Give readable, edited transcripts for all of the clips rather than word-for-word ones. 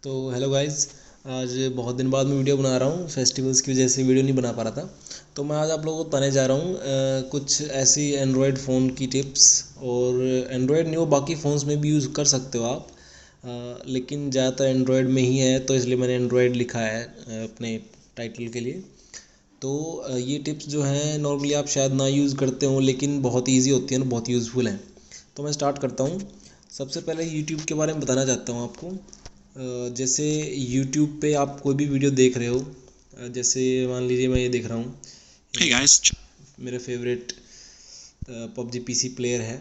तो hello guys, आज बहुत दिन बाद मैं वीडियो बना रहा हूँ। फेस्टिवल्स की वजह से वीडियो नहीं बना पा रहा था, तो मैं आज आप लोगों को बताने जा रहा हूँ कुछ ऐसी एंड्रॉयड फ़ोन की टिप्स। और एंड्रॉयड नहीं, वो बाकी फ़ोन्स में भी यूज़ कर सकते हो आप, लेकिन ज़्यादातर एंड्रॉयड में ही है, तो इसलिए मैंने एंड्रॉयड लिखा है अपने टाइटल के लिए। तो ये टिप्स जो हैं नॉर्मली आप शायद ना यूज़ करते हो, लेकिन बहुत ईजी होती है ना, बहुत यूज़फुल हैं। तो मैं स्टार्ट करता हूँ। सबसे पहले यूट्यूब के बारे में बताना चाहता हूँ आपको। जैसे यूट्यूब पे आप कोई भी वीडियो देख रहे हो, जैसे मान लीजिए मैं ये देख रहा हूँ। Hey guys, मेरा फेवरेट पबजी पीसी प्लेयर है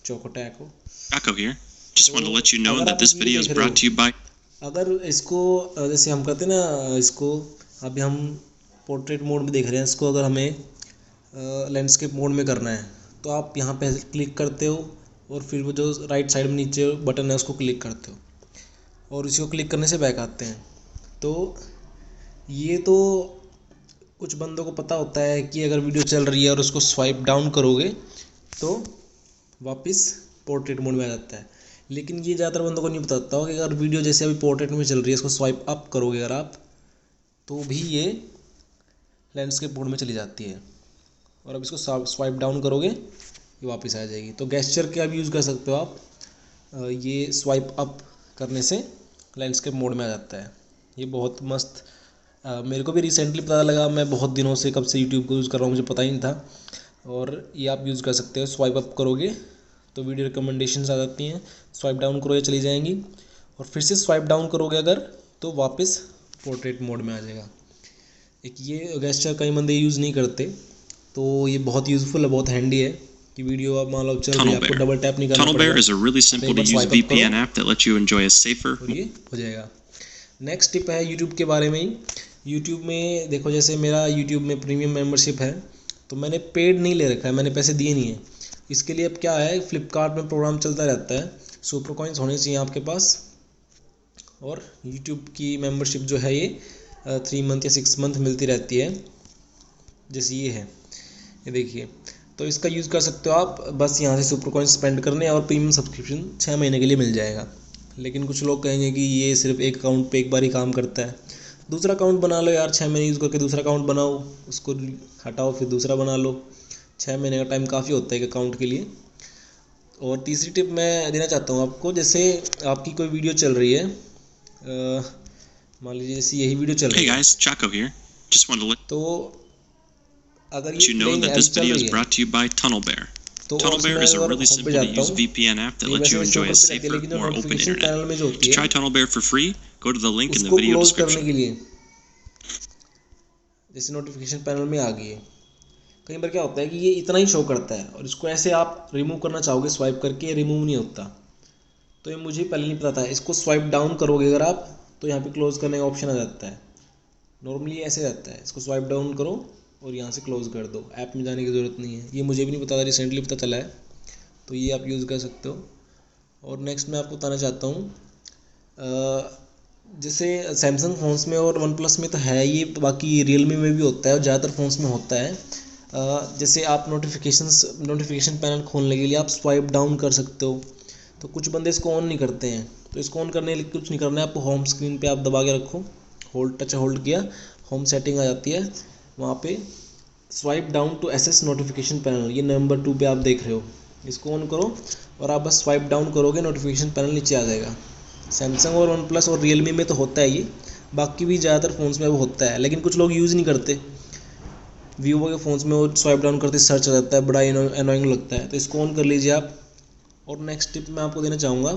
चोकोटैको। Chaco here. Just wanted to let you know अगर that आप this एक video वीडियो is देख रहे brought to you हो, by अगर इसको जैसे हम कहते हैं ना, इसको अभी हम पोर्ट्रेट मोड में देख रहे हैं, इसको अगर हमें लैंडस्केप मोड में करना है तो आप यहाँ पे क्लिक करते हो और फिर वो जो राइट साइड में नीचे बटन है उसको क्लिक करते हो और इसी को क्लिक करने से बैक आते हैं। तो ये तो कुछ बंदों को पता होता है कि अगर वीडियो चल रही है और उसको स्वाइप डाउन करोगे तो वापस पोर्ट्रेट मोड में आ जाता है, लेकिन ये ज़्यादातर बंदों को नहीं पता होता कि अगर वीडियो जैसे अभी पोर्ट्रेट में चल रही है, इसको स्वाइप अप करोगे अगर आप, तो भी ये लैंडस्केप मोड में चली जाती है। और अब इसको स्वाइप डाउन करोगे ये वापस आ जाएगी। तो गेस्चर का भी यूज़ कर सकते हो आप। ये स्वाइप अप करने से लैंडस्केप मोड में आ जाता है। ये बहुत मस्त, मेरे को भी रिसेंटली पता लगा। मैं बहुत दिनों से कब से यूट्यूब को यूज़ कर रहा हूँ, मुझे पता ही नहीं था। और ये आप यूज़ कर सकते हो। स्वाइप अप करोगे तो वीडियो रिकमेंडेशंस आ जाती हैं, स्वाइप डाउन करोगे चली जाएंगी, और फिर से स्वाइप डाउन करोगे अगर तो वापस पोर्ट्रेट मोड में आ जाएगा। एक ये गेस्चर कई बंदे यूज़ नहीं करते, तो ये बहुत यूज़फुल है, बहुत हैंडी है कि वीडियो आप मान लो चल रही है, आपको डबल टैप नहीं करना पड़ेगा। TunnelBear is a really simple to use VPN app that lets you enjoy a safer. और ये हो जाएगा। नेक्स्ट टिप है यूट्यूब के बारे में ही। यूट्यूब में देखो, जैसे मेरा यूट्यूब में प्रीमियम मेंबरशिप है, तो मैंने पेड नहीं ले रखा है, मैंने पैसे दिए नहीं है। इसके लिए अब क्या है, फ्लिपकार्ट में प्रोग्राम चलता रहता है, सुपर कॉइन्स होने चाहिए आपके पास। और यूट्यूब की मेंबरशिप जो है ये 3 मंथ या 6 मंथ मिलती रहती है, जैसे ये है, ये देखिए। तो इसका यूज़ कर सकते हो आप, बस यहाँ से सुपर कॉइन्स स्पेंड करने और प्रीमियम सब्सक्रिप्शन 6 महीने के लिए मिल जाएगा। लेकिन कुछ लोग कहेंगे कि ये सिर्फ एक अकाउंट पे एक बार ही काम करता है। दूसरा अकाउंट बना लो यार, 6 महीने यूज़ करके दूसरा अकाउंट बनाओ, उसको हटाओ फिर दूसरा बना लो। 6 महीने का टाइम काफ़ी होता है एक अकाउंट के लिए। और तीसरी टिप मैं देना चाहता हूँ आपको। जैसे आपकी कोई वीडियो चल रही है, मान लीजिए जैसे यही वीडियो चल रही Hey है, guys, Chaco here. Just wanted to let तो अगर ये you know that this video is brought to you by TunnelBear. तो TunnelBear is a really simple to use VPN app that lets you enjoy a safer, more open internet. To try TunnelBear for free, go to the link in the video close करने description. के लिए जैसे notification panel में आ गई है, कई बार क्या होता है कि ये इतना ही शो करता है और इसको ऐसे आप रिमूव करना चाहोगे स्वाइप करके, रिमूव नहीं होता। तो ये मुझे पहले नहीं पता था। इसको स्वाइप डाउन करोगे अगर आप, तो यहाँ पे क्लोज करने का ऑप्शन आ जाता है। नॉर्मली ऐसे रहता है, इसको स्वाइप डाउन करो और यहाँ से क्लोज़ कर दो, ऐप में जाने की ज़रूरत नहीं है। ये मुझे भी नहीं पता था, रिसेंटली पता चला है, तो ये आप यूज़ कर सकते हो। और नेक्स्ट मैं आपको बताना चाहता हूँ, जैसे सैमसंग फ़ोन्स में और वन प्लस में तो है ये, बाकी रियलमी में भी होता है और ज़्यादातर फ़ोन्स में होता है। जैसे आप नोटिफिकेशन पैनल खोलने के लिए आप स्वाइप डाउन कर सकते हो, तो कुछ बंदे इसको ऑन नहीं करते हैं। तो इसको ऑन करने के लिए कुछ नहीं करना है आपको, होम स्क्रीन पे आप दबा के रखो, होल्ड किया, होम सेटिंग आ जाती है, वहाँ पे swipe down to access notification panel, ये नंबर 2 पे आप देख रहे हो, इसको ऑन करो और आप बस स्वाइप डाउन करोगे, नोटिफिकेशन पैनल नीचे आ जाएगा। सैमसंग और वन प्लस और रियलमी में तो होता है ये, बाकी भी ज़्यादातर फ़ोन्स में वो होता है, लेकिन कुछ लोग यूज़ नहीं करते। वीवो के फ़ोन्स में वो स्वाइप डाउन करते सर्च आ जाता है, बड़ा एनोइंग लगता है, तो इसको ऑन कर लीजिए आप। और नेक्स्ट टिप मैं आपको देना चाहूँगा,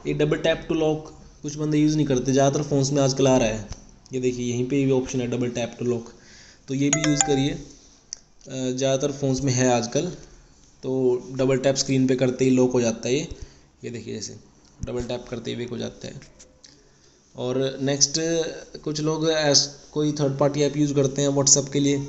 ये डबल टैप टू लॉक कुछ बंदे यूज़ नहीं करते, ज़्यादातर फ़ोन्स में आजकल आ रहा है। ये देखिए यहीं पे भी ऑप्शन है डबल टैप टू लॉक, तो ये भी यूज़ करिए, ज़्यादातर फ़ोन्स में है आजकल। तो डबल टैप स्क्रीन पे करते ही लॉक हो जाता है ये देखिए, जैसे डबल टैप करते ही लॉक हो जाता है। और नेक्स्ट, कुछ लोग कोई थर्ड पार्टी ऐप यूज़ करते हैं व्हाट्सअप के लिए,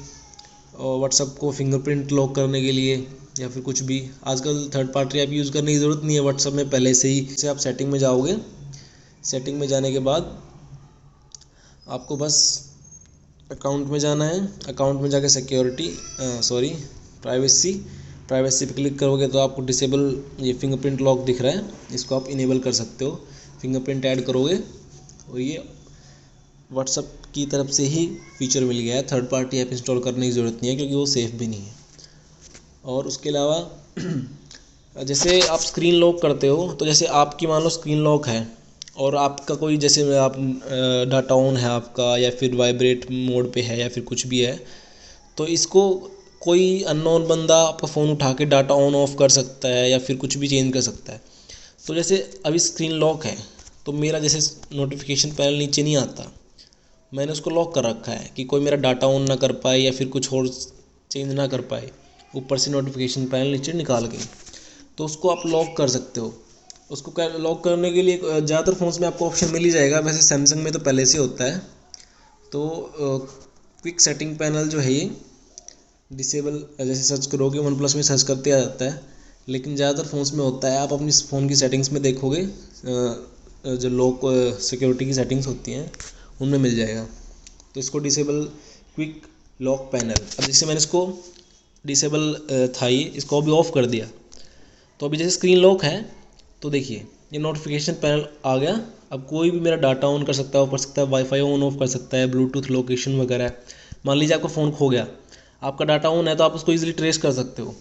और व्हाट्सअप को फिंगरप्रिंट लॉक करने के लिए या फिर कुछ भी। आजकल थर्ड पार्टी ऐप यूज़ करने की ज़रूरत नहीं है, व्हाट्सअप में पहले से ही से आप सेटिंग में जाओगे। सेटिंग में जाने के बाद आपको बस अकाउंट में जाना है, अकाउंट में जाके प्राइवेसी पे क्लिक करोगे तो आपको डिसेबल ये फिंगरप्रिंट लॉक दिख रहा है, इसको आप इनेबल कर सकते हो। फिंगरप्रिंट ऐड करोगे और ये व्हाट्सअप की तरफ से ही फीचर मिल गया है, थर्ड पार्टी ऐप इंस्टॉल करने की ज़रूरत नहीं है क्योंकि वो सेफ़ भी नहीं है। और उसके अलावा जैसे आप स्क्रीन लॉक करते हो, तो जैसे आपकी मान लो स्क्रीन लॉक है और आपका कोई जैसे आप डाटा ऑन है आपका, या फिर वाइब्रेट मोड पे है, या फिर कुछ भी है, तो इसको कोई अननोन बंदा आपका फ़ोन उठा के डाटा ऑन ऑफ कर सकता है या फिर कुछ भी चेंज कर सकता है। तो जैसे अभी स्क्रीन लॉक है तो मेरा जैसे नोटिफिकेशन पैनल नीचे नहीं आता, मैंने उसको लॉक कर रखा है कि कोई मेरा डाटा ऑन ना कर पाए या फिर कुछ और चेंज ना कर पाए ऊपर से नोटिफिकेशन पैनल नीचे निकाल के। तो उसको आप लॉक कर सकते हो। उसको लॉक करने के लिए ज़्यादातर फ़ोन्स में आपको ऑप्शन मिल ही जाएगा, वैसे सैमसंग में तो पहले से होता है। तो क्विक सेटिंग पैनल जो है ये डिसेबल, जैसे सर्च करोगे वन प्लस में सर्च करते आ जाता है, लेकिन ज़्यादातर फ़ोन्स में होता है। आप अपनी फ़ोन की सेटिंग्स में देखोगे, जो लॉक सिक्योरिटी की सेटिंग्स होती हैं उनमें मिल जाएगा। तो इसको डिसेबल क्विक लॉक पैनल, अब जैसे मैंने इसको डिसेबल था ये, इसको अभी ऑफ़ कर दिया, तो अभी जैसे स्क्रीन लॉक है तो देखिए ये नोटिफिकेशन पैनल आ गया। अब कोई भी मेरा डाटा ऑन कर सकता है, कर सकता है, वाईफाई ऑन ऑफ कर सकता है, ब्लूटूथ लोकेशन वगैरह। मान लीजिए आपका फ़ोन खो गया, आपका डाटा ऑन है तो आप उसको ईजिली ट्रेस कर सकते हो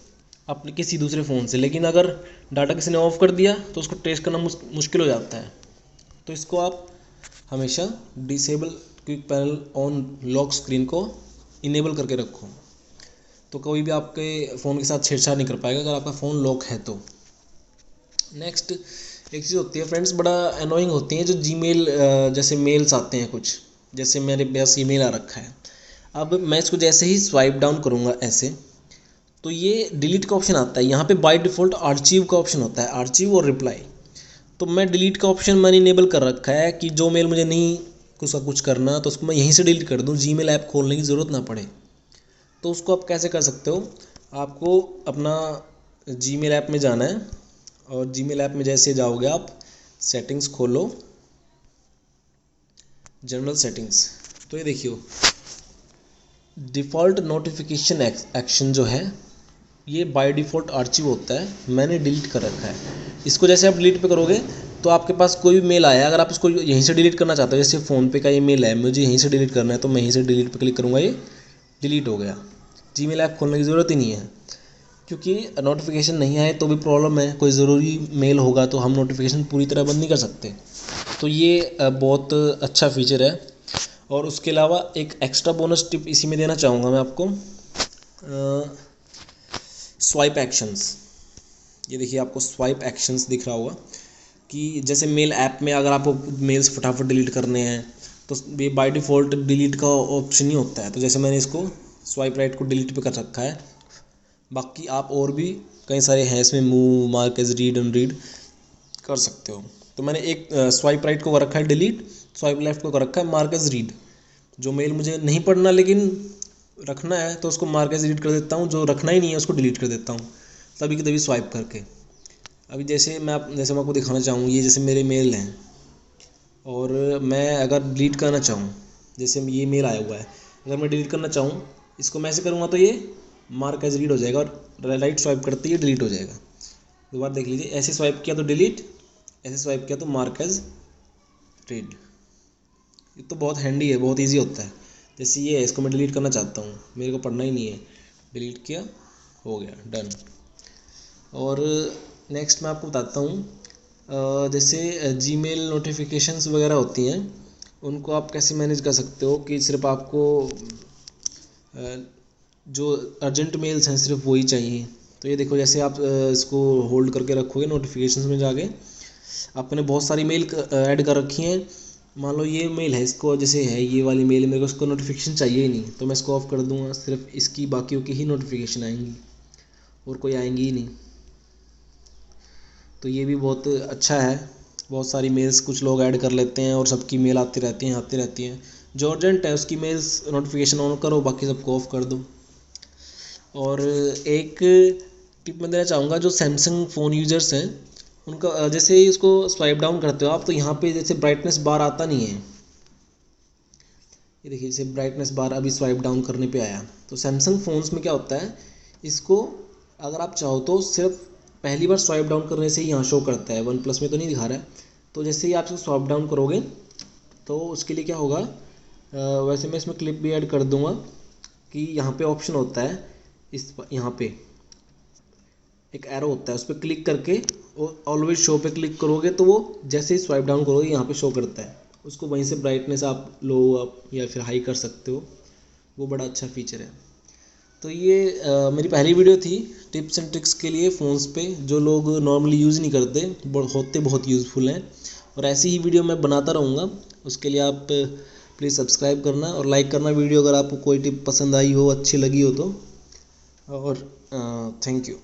अपने किसी दूसरे फ़ोन से, लेकिन अगर डाटा किसी ने ऑफ़ कर दिया तो उसको ट्रेस करना मुश्किल हो जाता है। तो इसको आप हमेशा disable quick panel on lock screen को इनेबल करके रखो, तो कोई भी आपके फ़ोन के साथ छेड़छाड़ नहीं कर पाएगा अगर आपका फ़ोन लॉक है तो। नेक्स्ट एक चीज़ होती है फ्रेंड्स, बड़ा अनोइंग होती है जो जीमेल, जैसे मेल्स आते हैं कुछ, जैसे मेरे पास ईमेल आ रखा है। अब मैं इसको जैसे ही स्वाइप डाउन करूँगा ऐसे, तो ये डिलीट का ऑप्शन आता है। यहाँ पे बाय डिफ़ॉल्ट आर्चीव का ऑप्शन होता है, आर्चीव और रिप्लाई। तो मैं डिलीट का ऑप्शन मैंने इनेबल कर रखा है कि जो मेल मुझे नहीं उसका कुछ करना तो उसको मैं यहीं से डिलीट कर दूँ, जीमेल ऐप खोलने की ज़रूरत ना पड़े। तो उसको आप कैसे कर सकते हो, आपको अपना जीमेल ऐप में जाना है और जीमेल ऐप में जैसे जाओगे आप सेटिंग्स खोलो, जनरल सेटिंग्स, तो ये देखियो डिफ़ॉल्ट नोटिफिकेशन एक्शन जो है ये बाय डिफ़ॉल्ट आर्चिव होता है, मैंने डिलीट कर रखा है। इसको जैसे आप डिलीट पे करोगे तो आपके पास कोई भी मेल आया, अगर आप इसको यहीं से डिलीट करना चाहते हो, जैसे फ़ोनपे का ये मेल है, मुझे यहीं से डिलीट करना है, तो मैं यहीं से डिलीट पे क्लिक करूँगा, ये डिलीट हो गया। जीमेल ऐप खोलने की ज़रूरत ही नहीं है, क्योंकि नोटिफिकेशन नहीं आए तो भी प्रॉब्लम है, कोई ज़रूरी मेल होगा तो हम नोटिफिकेशन पूरी तरह बंद नहीं कर सकते। तो ये बहुत अच्छा फीचर है। और उसके अलावा एक एक्स्ट्रा बोनस टिप इसी में देना चाहूँगा मैं आपको, स्वाइप एक्शंस। ये देखिए आपको स्वाइप एक्शंस दिख रहा होगा कि जैसे मेल ऐप में अगर आपको मेल्स फटाफट डिलीट करने हैं तो ये बाय डिफ़ॉल्ट डिलीट का ऑप्शन ही होता है। तो जैसे मैंने इसको स्वाइप राइट को डिलीट पे कर रखा है, बाकी आप और भी कई सारे हैं इसमें, move, mark as read, unread कर सकते हो। तो मैंने एक स्वाइप राइट को कर रखा है डिलीट, स्वाइप लेफ्ट को कर रखा है मार्क एज रीड। जो मेल मुझे नहीं पढ़ना लेकिन रखना है तो उसको मार्क एज रीड कर देता हूँ, जो रखना ही नहीं है उसको डिलीट कर देता हूँ तभी की तभी स्वाइप करके। अभी जैसे मैं आपको दिखाना चाहूँ, ये जैसे मेरे मेल हैं और मैं अगर डिलीट करना चाहूँ, जैसे ये मेल आया हुआ है, अगर मैं डिलीट करना चाहूँ इसको मैं ऐसे करूँगा तो ये मार्क एज रीड हो जाएगा और राइट स्वाइप करते ही डिलीट हो जाएगा। दोबारा देख लीजिए, ऐसे स्वाइप किया तो डिलीट, ऐसे स्वाइप किया तो मार्क एज रीड। ये तो बहुत हैंडी है, बहुत इजी होता है। जैसे ये है, इसको मैं डिलीट करना चाहता हूँ, मेरे को पढ़ना ही नहीं है, डिलीट किया, हो गया, डन। और नेक्स्ट मैं आपको बताता हूँ, जैसे जीमेल नोटिफिकेशंस वगैरह होती हैं, उनको आप कैसे मैनेज कर सकते हो कि सिर्फ आपको जो अर्जेंट मेल्स हैं सिर्फ वही चाहिए। तो ये देखो, जैसे आप इसको होल्ड करके रखोगे नोटिफिकेशंस में जाके, आपने बहुत सारी मेल ऐड कर रखी हैं। मान लो ये मेल है, इसको जैसे है ये वाली मेल, मेरे को इसको नोटिफिकेशन चाहिए ही नहीं, तो मैं इसको ऑफ़ कर दूंगा, सिर्फ इसकी बाकियों की ही नोटिफिकेशन आएंगी और कोई आएंगी ही नहीं। तो ये भी बहुत अच्छा है। बहुत सारी मेल्स कुछ लोग ऐड कर लेते हैं और सबकी मेल आती रहती हैं। जो अर्जेंट है उसकी मेल्स नोटिफिकेशन ऑन करो, बाकी सबको ऑफ़ कर दो। और एक टिप मैं देना चाहूँगा, जो सैमसंग फ़ोन यूज़र्स हैं उनका, जैसे ही इसको स्वाइप डाउन करते हो आप, तो यहाँ पे जैसे ब्राइटनेस बार आता नहीं है, ये देखिए जैसे ब्राइटनेस बार अभी स्वाइप डाउन करने पे आया। तो सैमसंग फ़ोन्स में क्या होता है, इसको अगर आप चाहो तो सिर्फ पहली बार स्वाइप डाउन करने से ही यहाँ शो करता है, वन प्लस में तो नहीं दिखा रहा है। तो जैसे ही आप इसको स्वाइप डाउन करोगे तो उसके लिए क्या होगा, वैसे मैं इसमें क्लिप भी ऐड कर दूंगा कि यहाँ पे ऑप्शन होता है, यहाँ पे एक एरो होता है, उस पर क्लिक करके ऑलवेज शो पे क्लिक करोगे तो वो जैसे ही स्वाइप डाउन करोगे यहाँ पे शो करता है। उसको वहीं से ब्राइटनेस आप लो अप या फिर हाई कर सकते हो, वो बड़ा अच्छा फीचर है। तो ये मेरी पहली वीडियो थी टिप्स एंड ट्रिक्स के लिए फ़ोन्स पे, जो लोग नॉर्मली यूज़ नहीं करते, होते बहुत यूज़फुल हैं। और ऐसी ही वीडियो मैं बनाता रहूँगा। उसके लिए आप प्लीज़ सब्सक्राइब करना और लाइक करना वीडियो, अगर आपको कोई टिप पसंद आई हो, अच्छी लगी हो तो। और थैंक यू।